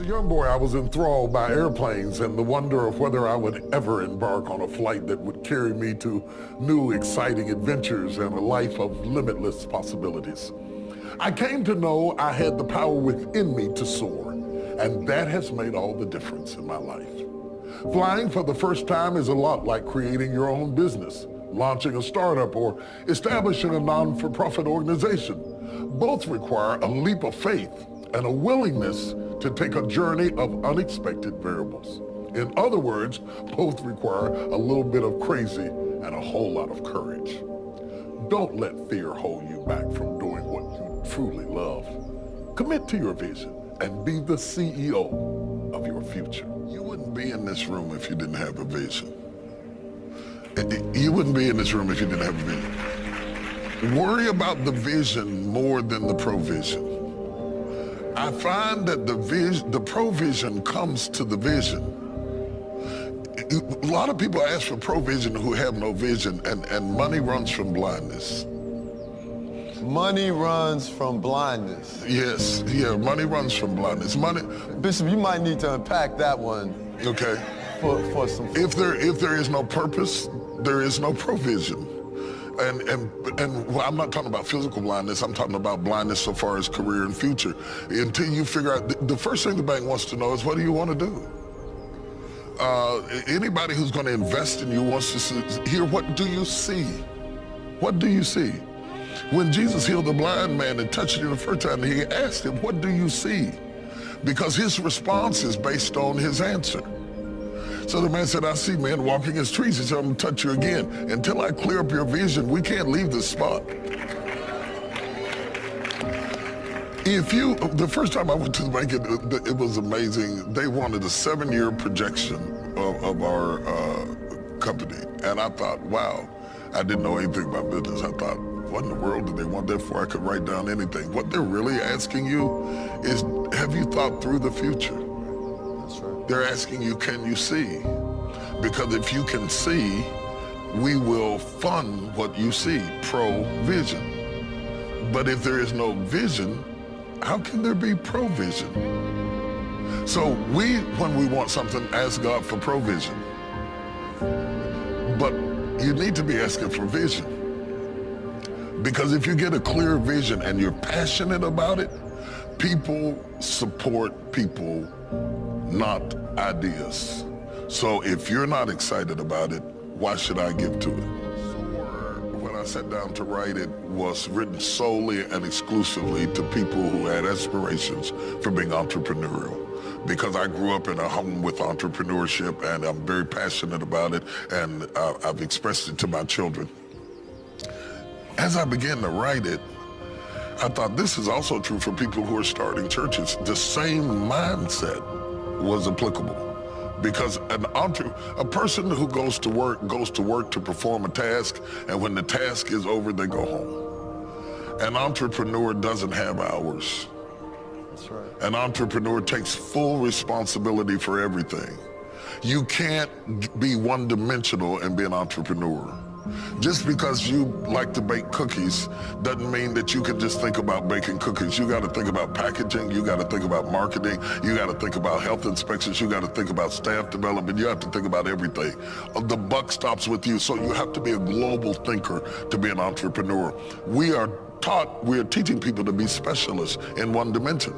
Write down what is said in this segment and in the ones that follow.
a young boy, I was enthralled by airplanes and the wonder of whether I would ever embark on a flight that would carry me to new, exciting adventures and a life of limitless possibilities. I came to know I had the power within me to soar, and that has made all the difference in my life. Flying for the first time is a lot like creating your own business, launching a startup, or establishing a non-for-profit organization. Both require a leap of faith and a willingness to take a journey of unexpected variables. In other words, both require a little bit of crazy and a whole lot of courage. Don't let fear hold you back from doing what you truly love. Commit to your vision and be the CEO of your future. You wouldn't be in this room if you didn't have a vision. You wouldn't be in this room if you didn't have a vision. Worry about the vision more than the provision. I find that the provision comes to the vision. A lot of people ask for provision who have no vision, and money runs from blindness. Money runs from blindness. Yes, yeah, money runs from blindness. Money. Bishop, you might need to unpack that one. Okay. For some. If there is no purpose, there is no provision. And well, I'm not talking about physical blindness, I'm talking about blindness so far as career and future. Until you figure out, the first thing the bank wants to know is, what do you want to do? Anybody who's going to invest in you wants to hear, what do you see? What do you see? When Jesus healed the blind man and touched him the first time, he asked him, what do you see? Because his response is based on his answer. So the man said, I see men walking as trees. He said, I'm going to touch you again. Until I clear up your vision, we can't leave this spot. The first time I went to the bank, it was amazing. They wanted a 7-year projection of our company. And I thought, wow, I didn't know anything about business. I thought, what in the world did they want that for? I could write down anything. What they're really asking you is, have you thought through the future? That's right. They're asking you, can you see? Because if you can see, we will fund what you see, provision. But if there is no vision, how can there be provision? So when we want something, ask God for provision. But you need to be asking for vision. Because if you get a clear vision and you're passionate about it, people support people, not ideas. So if you're not excited about it, why should I give to it? When I sat down to write it, was written solely and exclusively to people who had aspirations for being entrepreneurial. Because I grew up in a home with entrepreneurship, and I'm very passionate about it, and I've expressed it to my children. As I began to write it, I thought this is also true for people who are starting churches. The same mindset was applicable. Because a person who goes to work to perform a task, and when the task is over, they go home. An entrepreneur doesn't have hours. That's right. An entrepreneur takes full responsibility for everything. You can't be one-dimensional and be an entrepreneur. Just because you like to bake cookies doesn't mean that you can just think about baking cookies. You got to think about packaging, you got to think about marketing, you got to think about health inspections, you got to think about staff development, you have to think about everything. The buck stops with you, so you have to be a global thinker to be an entrepreneur. We are teaching people to be specialists in one dimension.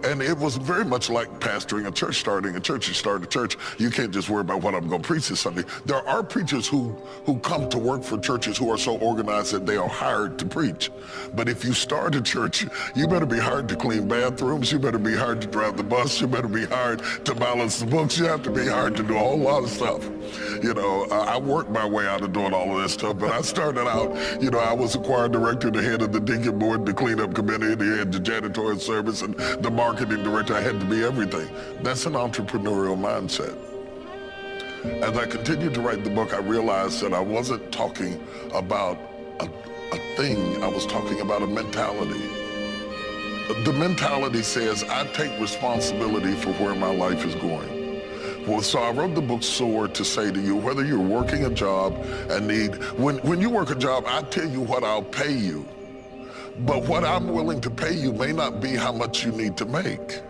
And it was very much like pastoring a church, starting a church. You start a church, you can't just worry about what I'm going to preach this Sunday. There are preachers who come to work for churches who are so organized that they are hired to preach. But if you start a church, you better be hired to clean bathrooms, you better be hired to drive the bus, you better be hired to balance the books, you have to be hired to do a whole lot of stuff. You know, I worked my way out of doing all of this stuff, but I started out, you know, I was the choir director, the head of the deacon board, the cleanup committee, the head of the janitorial service, and the marketing director. I had to be everything. That's an entrepreneurial mindset. As I continued to write the book, I realized that I wasn't talking about a thing, I was talking about a mentality. The mentality says, I take responsibility for where my life is going. Well, so I wrote the book Soar to say to you, whether you're working a job and when you work a job, I tell you what I'll pay you. But what I'm willing to pay you may not be how much you need to make.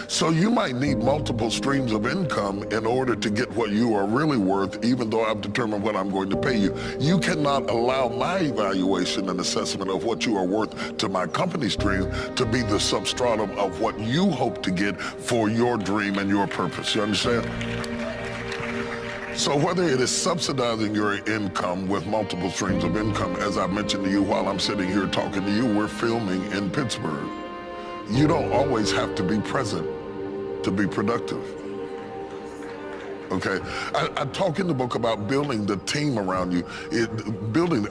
So you might need multiple streams of income in order to get what you are really worth, even though I've determined what I'm going to pay you. You cannot allow my evaluation and assessment of what you are worth to my company stream to be the substratum of what you hope to get for your dream and your purpose. You understand? So whether it is subsidizing your income with multiple streams of income, as I mentioned to you while I'm sitting here talking to you, we're filming in Pittsburgh. You don't always have to be present to be productive. Okay, I talk in the book about building the team around you.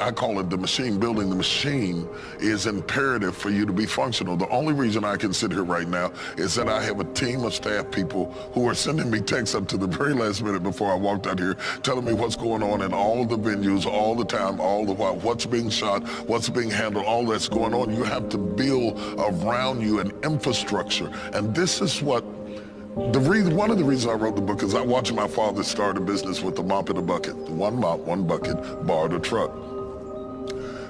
I call it the machine. Building the machine is imperative for you to be functional. The only reason I can sit here right now is that I have a team of staff people who are sending me texts up to the very last minute before I walked out here, telling me what's going on in all the venues, all the time, all the while, what's being shot, what's being handled, all that's going on. You have to build around you an infrastructure. And this is what one of the reasons I wrote the book is I watched my father start a business with a mop and a bucket. One mop, one bucket, borrowed a truck.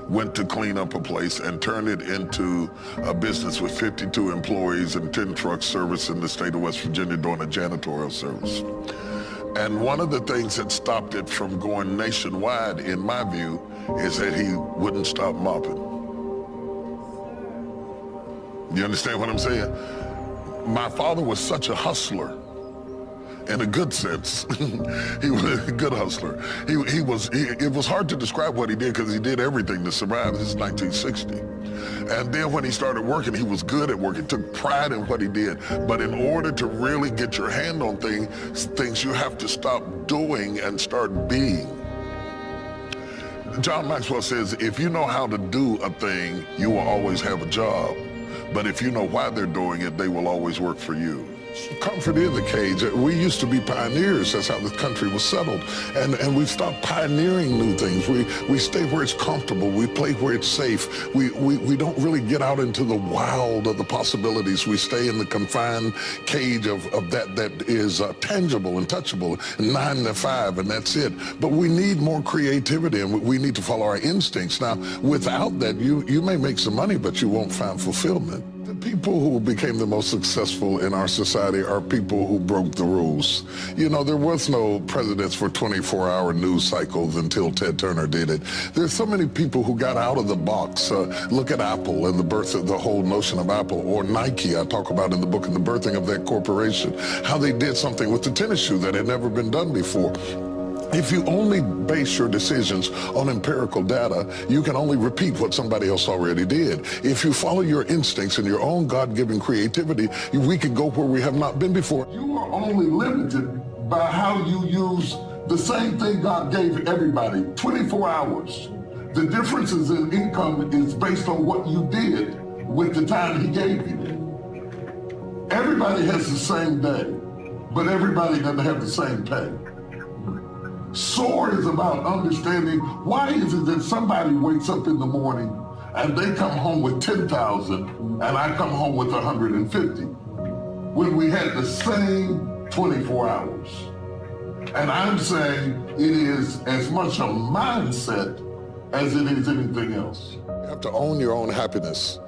Went to clean up a place and turned it into a business with 52 employees and 10 trucks servicing the state of West Virginia doing a janitorial service. And one of the things that stopped it from going nationwide, in my view, is that he wouldn't stop mopping. You understand what I'm saying? My father was such a hustler, in a good sense. He was a good hustler. It was hard to describe what he did because he did everything to survive. This is 1960. And then when he started working, he was good at work. He took pride in what he did. But in order to really get your hand on things you have to stop doing and start being. John Maxwell says, if you know how to do a thing, you will always have a job. But if you know why they're doing it, they will always work for you. Comfort in the cage. We used to be pioneers. That's how the country was settled. And we've stopped pioneering new things. We stay where it's comfortable. We play where it's safe. We don't really get out into the wild of the possibilities. We stay in the confined cage of that is tangible and touchable, 9 to 5, and that's it. But we need more creativity, and we need to follow our instincts. Now, without that, you may make some money, but you won't find fulfillment. The people who became the most successful in our society are people who broke the rules. You know, there was no presidents for 24-hour news cycles until Ted Turner did it. There's so many people who got out of the box. Look at Apple and the birth of the whole notion of Apple, or Nike, I talk about in the book, and the birthing of that corporation, how they did something with the tennis shoe that had never been done before. If you only base your decisions on empirical data, you can only repeat what somebody else already did. If you follow your instincts and your own God-given creativity, we can go where we have not been before. You are only limited by how you use the same thing God gave everybody, 24 hours. The differences in income is based on what you did with the time he gave you. Everybody has the same day, but everybody doesn't have the same pay. SOAR is about understanding why is it that somebody wakes up in the morning and they come home with 10,000 and I come home with 150 when we had the same 24 hours. And I'm saying it is as much a mindset as it is anything else. You have to own your own happiness.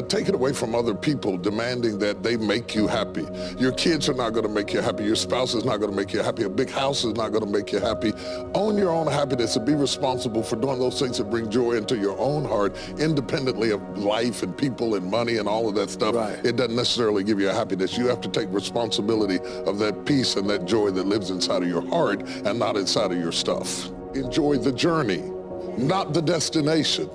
Take it away from other people demanding that they make you happy. Your kids are not going to make you happy. Your spouse is not going to make you happy. A big house is not going to make you happy. Own your own happiness and be responsible for doing those things that bring joy into your own heart, independently of life and people and money and all of that stuff. Right. It doesn't necessarily give you a happiness. You have to take responsibility of that peace and that joy that lives inside of your heart and not inside of your stuff. Enjoy the journey, not the destination.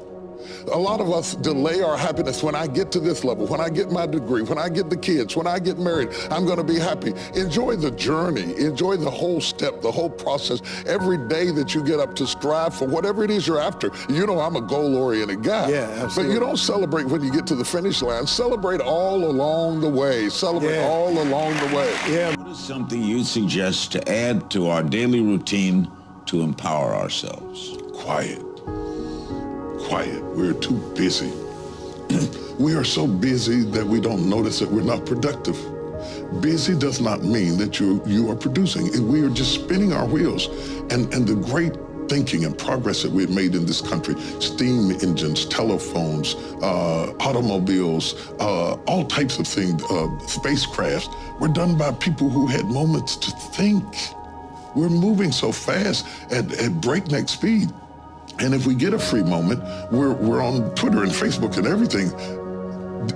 A lot of us delay our happiness. When I get to this level, when I get my degree, when I get the kids, when I get married, I'm going to be happy. Enjoy the journey. Enjoy the whole step, the whole process. Every day that you get up to strive for whatever it is you're after. You know, I'm a goal-oriented guy. Yeah, absolutely. But you don't celebrate when you get to the finish line. Celebrate all along the way. Celebrate all along the way. Yeah. What is something you'd suggest to add to our daily routine to empower ourselves? Quiet. We're too busy. We are so busy that we don't notice that we're not productive. Busy does not mean that you are producing. We are just spinning our wheels. And the great thinking and progress that we've made in this country, steam engines, telephones, automobiles, all types of things, spacecrafts, were done by people who had moments to think. We're moving so fast at breakneck speed. And if we get a free moment, we're on Twitter and Facebook and everything.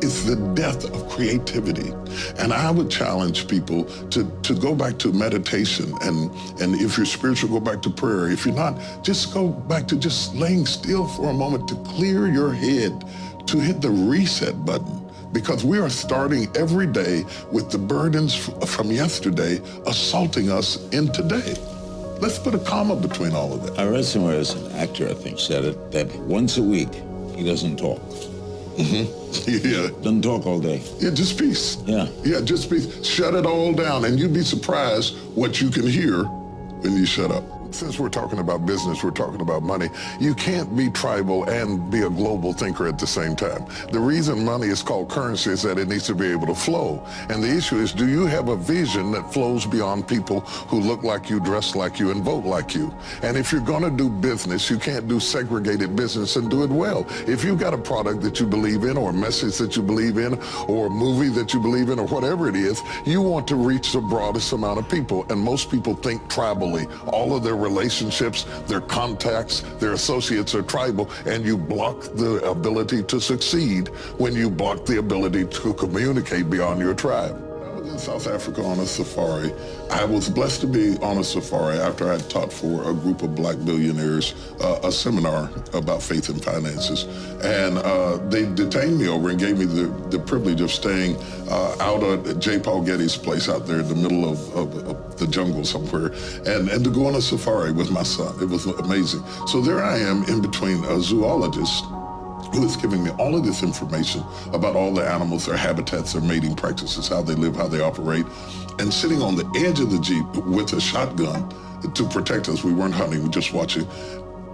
It's the death of creativity. And I would challenge people to go back to meditation. And if you're spiritual, go back to prayer. If you're not, just go back to just laying still for a moment to clear your head, to hit the reset button. Because we are starting every day with the burdens from yesterday assaulting us in today. Let's put a comma between all of that. I read somewhere, as an actor, I think, said it, that once a week, he doesn't talk. Yeah. Doesn't talk all day. Yeah, just peace. Yeah. Yeah, just peace. Shut it all down, and you'd be surprised what you can hear when you shut up. Since we're talking about business, we're talking about money, you can't be tribal and be a global thinker at the same time. The reason money is called currency is that it needs to be able to flow. And the issue is, do you have a vision that flows beyond people who look like you, dress like you, and vote like you? And if you're going to do business, you can't do segregated business and do it well. If you've got a product that you believe in, or a message that you believe in, or a movie that you believe in, or whatever it is, you want to reach the broadest amount of people. And most people think tribally. All of their relationships, their contacts, their associates are tribal, and you block the ability to succeed when you block the ability to communicate beyond your tribe. When I was in South Africa on a safari, I was blessed to be on a safari after I had taught for a group of black billionaires a seminar about faith and finances. And they detained me over and gave me the privilege of staying out at J. Paul Getty's place out there in the middle of the jungle somewhere, and to go on a safari with my son. It was amazing. So there I am in between a zoologist who is giving me all of this information about all the animals, their habitats, their mating practices, how they live, how they operate, and sitting on the edge of the Jeep with a shotgun to protect us. We weren't hunting, we were just watching,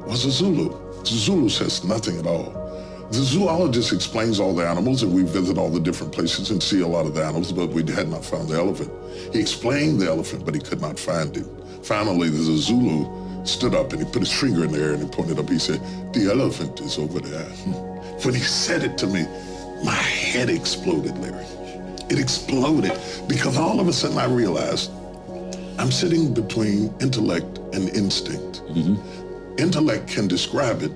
was a Zulu. The Zulu says nothing at all. The zoologist explains all the animals, and we visit all the different places and see a lot of the animals, but we had not found the elephant. He explained the elephant, but he could not find him. Finally, the Zulu stood up and he put his finger in the air and he pointed up. He said, "The elephant is over there." When he said it to me, my head exploded, Larry. It exploded because all of a sudden I realized I'm sitting between intellect and instinct. Intellect can describe it,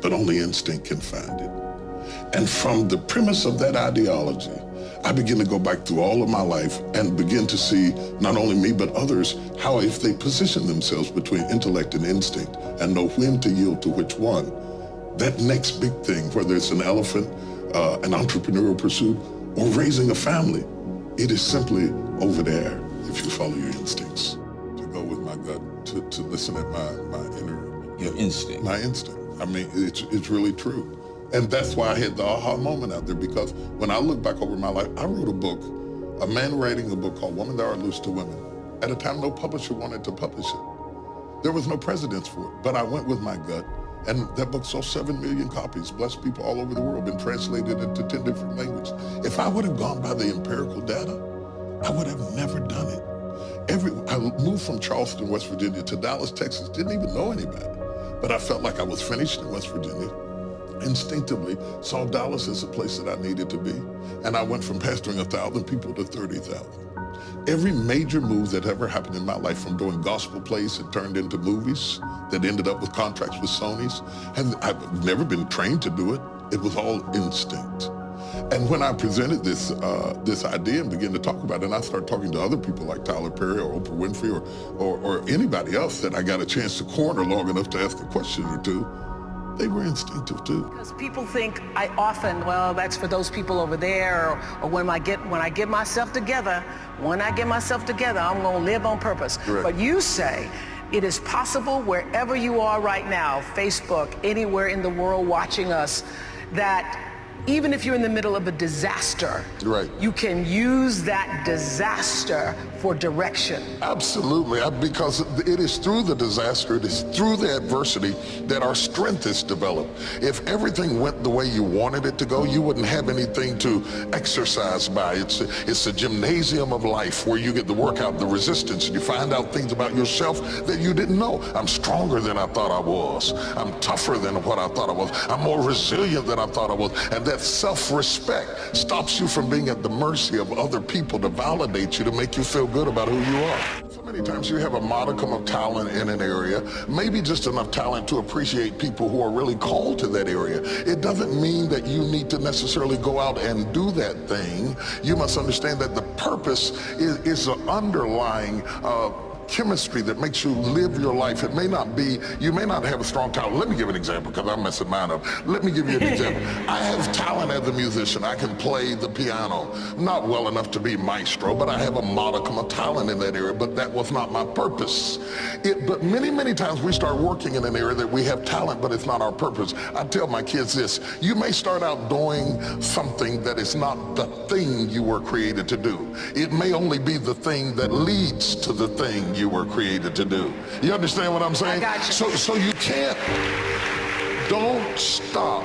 but only instinct can find it. And from the premise of that ideology, I begin to go back through all of my life and begin to see not only me, but others, how if they position themselves between intellect and instinct and know when to yield to which one, that next big thing, whether it's an elephant, an entrepreneurial pursuit, or raising a family, it is simply over there if you follow your instincts. To go with my gut, to listen at my inner... Your instinct. My instinct. I mean, it's really true. And that's why I had the aha moment out there, because when I look back over my life, I wrote a book, a man writing a book called Women That Are Loose to Women. At a time, no publisher wanted to publish it. There was no precedence for it, but I went with my gut. And that book sold 7 million copies, blessed people all over the world, been translated into 10 different languages. If I would have gone by the empirical data, I would have never done it. I moved from Charleston, West Virginia to Dallas, Texas, didn't even know anybody. But I felt like I was finished in West Virginia. Instinctively saw Dallas as a place that I needed to be. And I went from pastoring 1,000 people to 30,000. Every major move that ever happened in my life, from doing gospel plays that turned into movies that ended up with contracts with Sony's, and I've never been trained to do it. It was all instinct. And when I presented this idea and began to talk about it, and I started talking to other people like Tyler Perry or Oprah Winfrey or anybody else that I got a chance to corner long enough to ask a question or two, they were instinctive too. Because people think I often, well, that's for those people over there, or when I get myself together, I'm gonna live on purpose. Correct. But you say it is possible wherever you are right now, Facebook, anywhere in the world watching us, that even if you're in the middle of a disaster, Right. you can use that disaster for direction. Absolutely, because it is through the disaster, it is through the adversity that our strength is developed. If everything went the way you wanted it to go, you wouldn't have anything to exercise by. It's a gymnasium of life where you get the workout, the resistance, and you find out things about yourself that you didn't know. I'm stronger than I thought I was. I'm tougher than what I thought I was. I'm more resilient than I thought I was. And that self-respect stops you from being at the mercy of other people to validate you, to make you feel good about who you are. So many times you have a modicum of talent in an area, maybe just enough talent to appreciate people who are really called to that area. It doesn't mean that you need to necessarily go out and do that thing. You must understand that the purpose is an underlying chemistry that makes you live your life. It may not be, you may not have a strong talent. Let me give an example because I'm messing mine up. Let me give you an example. I have talent as a musician. I can play the piano. Not well enough to be maestro, but I have a modicum of talent in that area, but that was not my purpose. But many times we start working in an area that we have talent, but it's not our purpose. I tell my kids this: you may start out doing something that is not the thing you were created to do. It may only be the thing that leads to the thing you were created to do. You understand what I'm saying? I got you. So you don't stop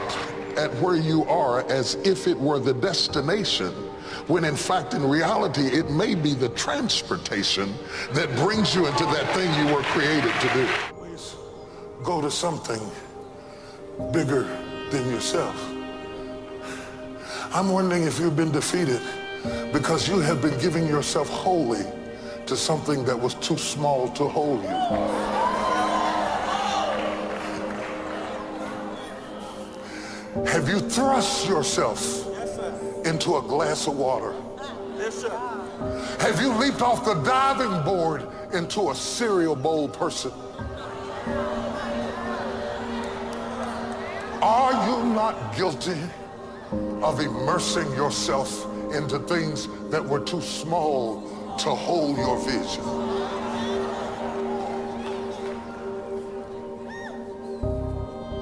at where you are as if it were the destination, when in fact, in reality, it may be the transportation that brings you into that thing you were created to do. Always go to something bigger than yourself. I'm wondering if you've been defeated because you have been giving yourself wholly to something that was too small to hold you. Have you thrust yourself into a glass of water? Have you leaped off the diving board into a cereal bowl person? Are you not guilty of immersing yourself into things that were too small to hold your vision?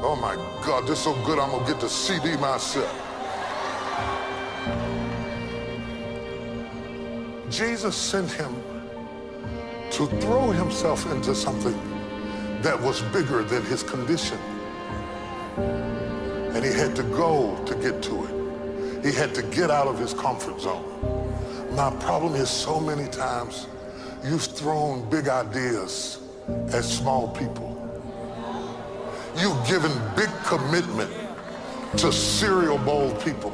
Oh my God, this is so good I'm gonna get the CD myself. Jesus sent him to throw himself into something that was bigger than his condition. And he had to go to get to it. He had to get out of his comfort zone. My problem is so many times you've thrown big ideas at small people. You've given big commitment to cereal bowl people.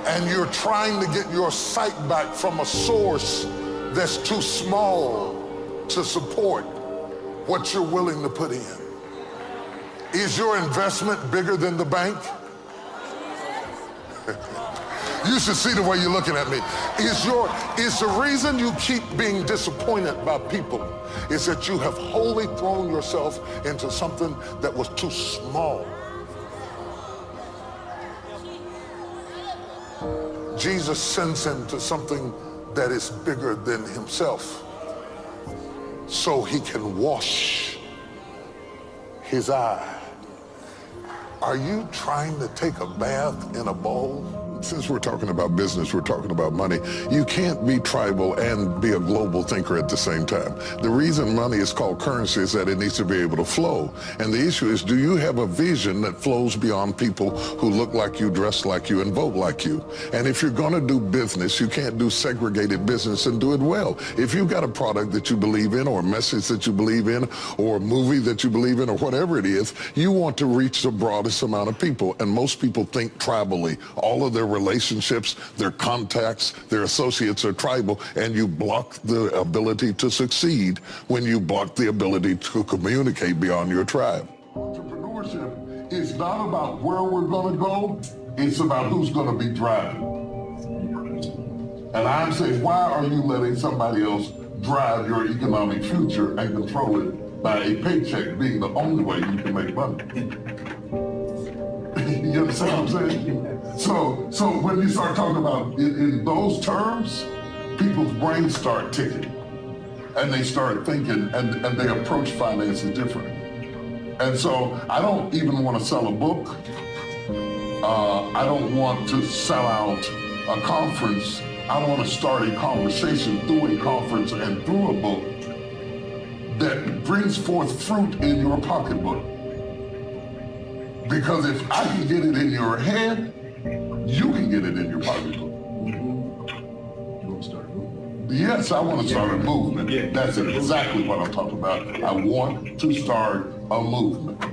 And you're trying to get your sight back from a source that's too small to support what you're willing to put in. Is your investment bigger than the bank? You should see the way you're looking at me. Is the reason you keep being disappointed by people is that you have wholly thrown yourself into something that was too small. Jesus sends him to something that is bigger than himself so he can wash his eye. Are you trying to take a bath in a bowl? Since we're talking about business, we're talking about money, you can't be tribal and be a global thinker at the same time. The reason money is called currency is that it needs to be able to flow. And the issue is, do you have a vision that flows beyond people who look like you, dress like you, and vote like you? And if you're going to do business, you can't do segregated business and do it well. If you've got a product that you believe in, or a message that you believe in, or a movie that you believe in, or whatever it is, you want to reach the broadest amount of people. And most people think tribally. All of their relationships, their contacts, their associates are tribal, and you block the ability to succeed when you block the ability to communicate beyond your tribe. Entrepreneurship is not about where we're going to go, it's about who's going to be driving. And I'm saying, why are you letting somebody else drive your economic future and control it by a paycheck being the only way you can make money? You understand what I'm saying? So when you start talking about in those terms, people's brains start ticking, and they start thinking, and they approach finances different. And so I don't even want to sell a book. I don't want to sell out a conference. I want to start a conversation through a conference and through a book that brings forth fruit in your pocketbook. Because if I can get it in your head, you can get it in your pocketbook. Yes, I want to start a movement. That's exactly what I'm talking about. I want to start a movement.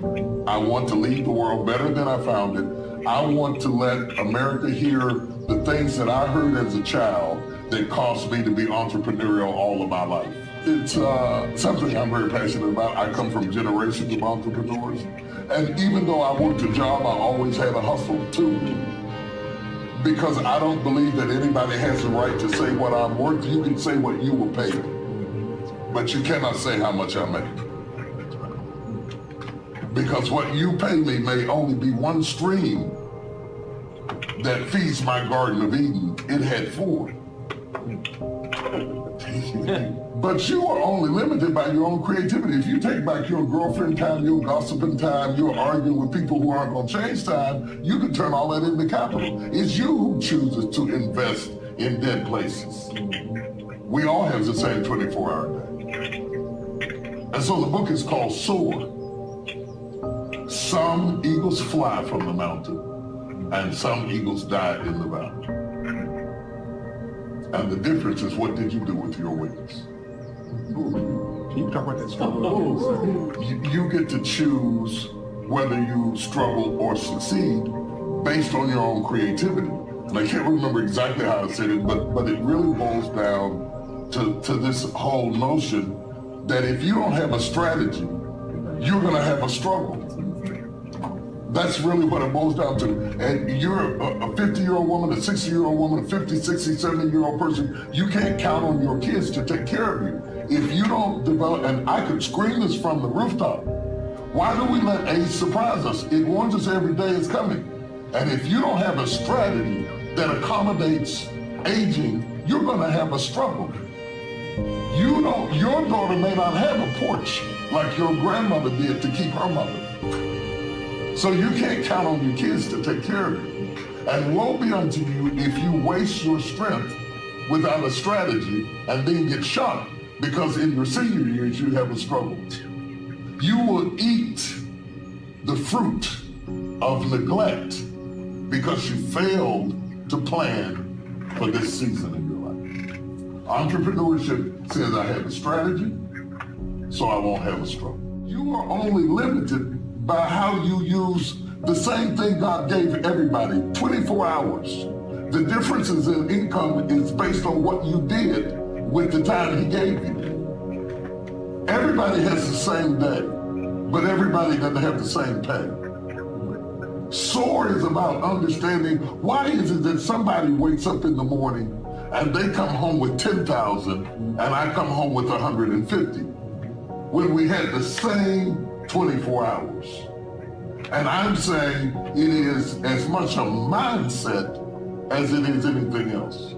I want to leave the world better than I found it. I want to let America hear the things that I heard as a child that caused me to be entrepreneurial all of my life. It's something I'm very passionate about. I come from generations of entrepreneurs. And even though I worked a job, I always had a hustle too. Because I don't believe that anybody has the right to say what I'm worth. You can say what you will pay me, but you cannot say how much I make. Because what you pay me may only be one stream that feeds my Garden of Eden. It had 4. But you are only limited by your own creativity. If you take back your girlfriend time, your gossiping time, your arguing with people who aren't going to change time, you can turn all that into capital. It's you who chooses to invest in dead places. We all have the same 24-hour day. And so the book is called Soar. Some eagles fly from the mountain, and some eagles die in the valley. And the difference is, what did you do with your wings? Can you talk about that struggle? You get to choose whether you struggle or succeed based on your own creativity. And I can't remember exactly how I said it, but it really boils down to this whole notion that if you don't have a strategy, you're going to have a struggle. That's really what it boils down to. And you're a 50-year-old woman, a 60-year-old woman, a 50, 60, 70-year-old person. You can't count on your kids to take care of you. If you don't develop, and I could scream this from the rooftop, why do we let age surprise us? It warns us every day it's coming. And if you don't have a strategy that accommodates aging, you're going to have a struggle. Your daughter may not have a porch like your grandmother did to keep her mother. So you can't count on your kids to take care of you. And woe be unto you if you waste your strength without a strategy and then get shot, because in your senior years you have a struggle. You will eat the fruit of neglect because you failed to plan for this season in your life. Entrepreneurship says I have a strategy, so I won't have a struggle. You are only limited by how you use the same thing God gave everybody, 24 hours. The differences in income is based on what you did with the time He gave you. Everybody has the same day, but everybody doesn't have the same pay. SOAR is about understanding, why is it that somebody wakes up in the morning and they come home with 10,000 and I come home with 150 when we had the same 24 hours. And I'm saying it is as much a mindset as it is anything else.